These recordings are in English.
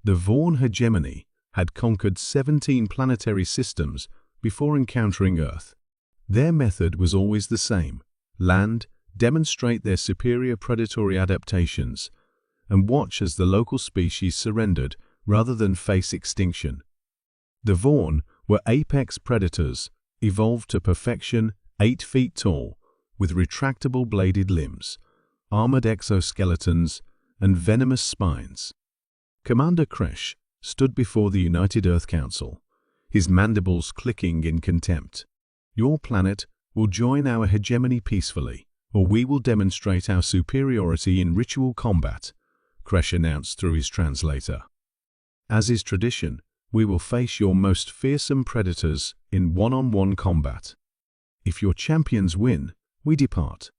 The Vaughn hegemony had conquered 17 planetary systems before encountering Earth. Their method was always the same: land, demonstrate their superior predatory adaptations, and watch as the local species surrendered rather than face extinction. The Vaughn were apex predators, evolved to perfection, 8 feet tall, with retractable bladed limbs, armored exoskeletons, and venomous spines. Commander Kresh stood before the United Earth Council, his mandibles clicking in contempt. "Your planet will join our hegemony peacefully, or we will demonstrate our superiority in ritual combat," Kresh announced through his translator. "As is tradition, we will face your most fearsome predators in one-on-one combat. If your champions win, we depart.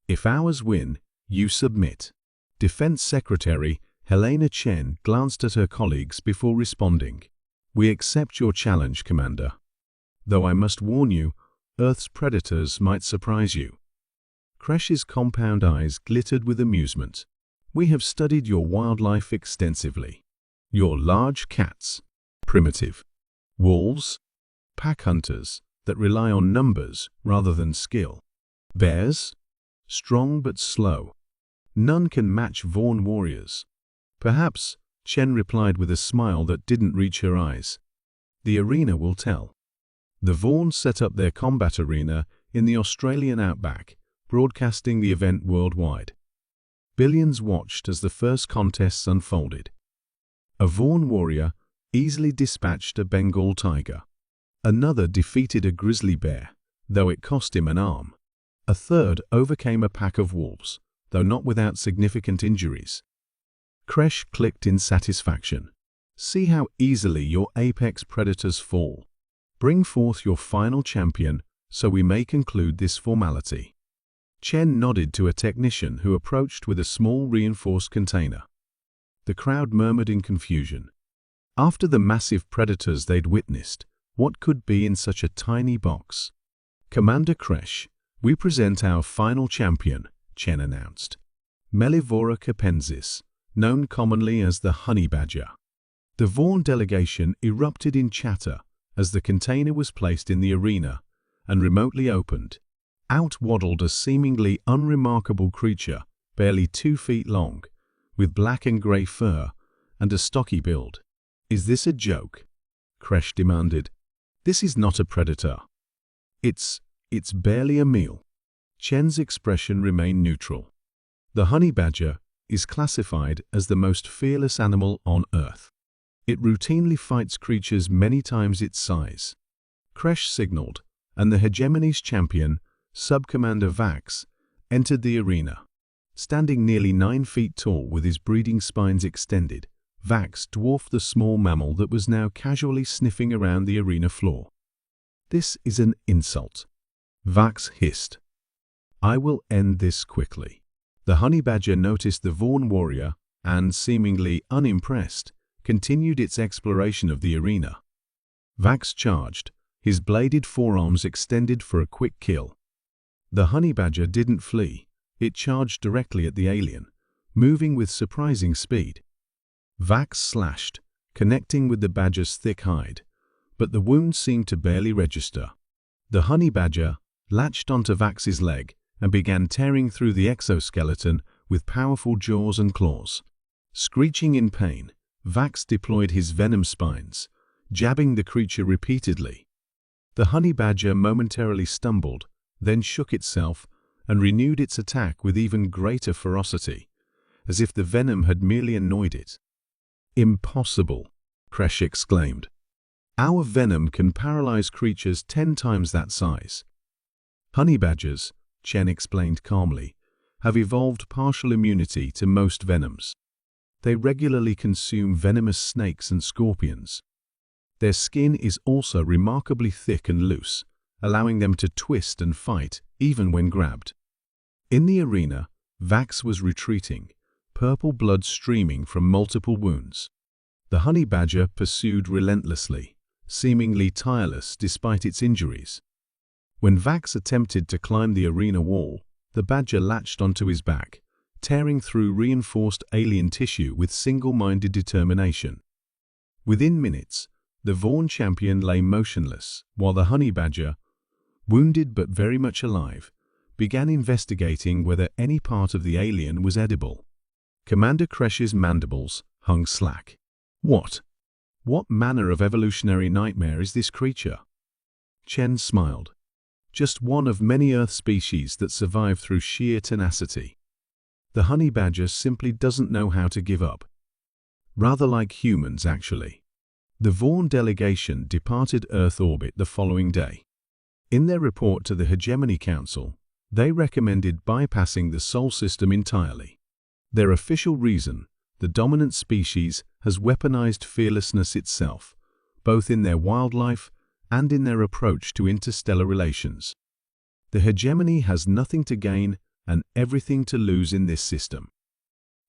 If ours win, you submit." Defense Secretary Helena Chen glanced at her colleagues before responding. "We accept your challenge, Commander. Though I must warn you, Earth's predators might surprise you." Kresh's compound eyes glittered with amusement. "We have studied your wildlife extensively. Your large cats, primitive. Wolves, pack hunters that rely on numbers rather than skill. Bears, strong but slow. None can match Vaughn warriors." "Perhaps," Chen replied with a smile that didn't reach her eyes. "The arena will tell." The Vaughn set up their combat arena in the Australian outback, broadcasting the event worldwide. Billions watched as the first contests unfolded. A Vaughn warrior easily dispatched a Bengal tiger. Another defeated a grizzly bear, though it cost him an arm. A third overcame a pack of wolves, though not without significant injuries. Kresh clicked in satisfaction. "See how easily your apex predators fall. Bring forth your final champion so we may conclude this formality." Chen nodded to a technician who approached with a small reinforced container. The crowd murmured in confusion. After the massive predators they'd witnessed, what could be in such a tiny box? "Commander Kresh, we present our final champion," Chen announced. "Mellivora capensis, known commonly as the honey badger." The Vaughn delegation erupted in chatter as the container was placed in the arena and remotely opened. Out waddled a seemingly unremarkable creature, barely 2 feet long, with black and grey fur and a stocky build. "Is this a joke?" Kresh demanded. "This is not a predator. It's barely a meal." Chen's expression remained neutral. "The honey badger is classified as the most fearless animal on Earth. It routinely fights creatures many times its size." Kresh signaled, and the hegemony's champion, Sub-Commander Vax, entered the arena. Standing nearly 9 feet tall with his breeding spines extended, Vax dwarfed the small mammal that was now casually sniffing around the arena floor. "This is an insult," Vax hissed. "I will end this quickly." The honey badger noticed the Vaughn warrior and, seemingly unimpressed, continued its exploration of the arena. Vax charged, his bladed forearms extended for a quick kill. The honey badger didn't flee. It charged directly at the alien, moving with surprising speed. Vax slashed, connecting with the badger's thick hide, but the wound seemed to barely register. The honey badger latched onto Vax's leg and began tearing through the exoskeleton with powerful jaws and claws. Screeching in pain, Vax deployed his venom spines, jabbing the creature repeatedly. The honey badger momentarily stumbled, then shook itself and renewed its attack with even greater ferocity, as if the venom had merely annoyed it. "Impossible," Kresh exclaimed. "Our venom can paralyze creatures 10 times that size." "Honey badgers," Chen explained calmly, "have evolved partial immunity to most venoms. They regularly consume venomous snakes and scorpions. Their skin is also remarkably thick and loose, allowing them to twist and fight even when grabbed." In the arena, Vax was retreating, purple blood streaming from multiple wounds. The honey badger pursued relentlessly, seemingly tireless despite its injuries. When Vax attempted to climb the arena wall, the badger latched onto his back, tearing through reinforced alien tissue with single-minded determination. Within minutes, the Vaughan champion lay motionless, while the honey badger, wounded but very much alive, began investigating whether any part of the alien was edible. Commander Kresh's mandibles hung slack. What manner of evolutionary nightmare is this creature? Chen smiled. Just one of many Earth species that survive through sheer tenacity. The honey badger simply doesn't know how to give up. Rather like humans, actually. The Vaughan delegation departed Earth orbit the following day. In their report to the Hegemony Council, they recommended bypassing the Sol system entirely. Their official reason: the dominant species has weaponized fearlessness itself, both in their wildlife and in their approach to interstellar relations. The hegemony has nothing to gain and everything to lose in this system.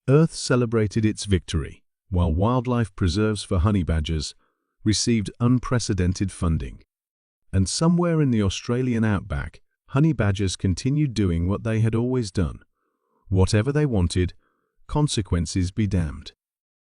Earth celebrated its victory, while wildlife preserves for honey badgers received unprecedented funding. And somewhere in the Australian outback, honey badgers continued doing what they had always done. Whatever they wanted, consequences be damned.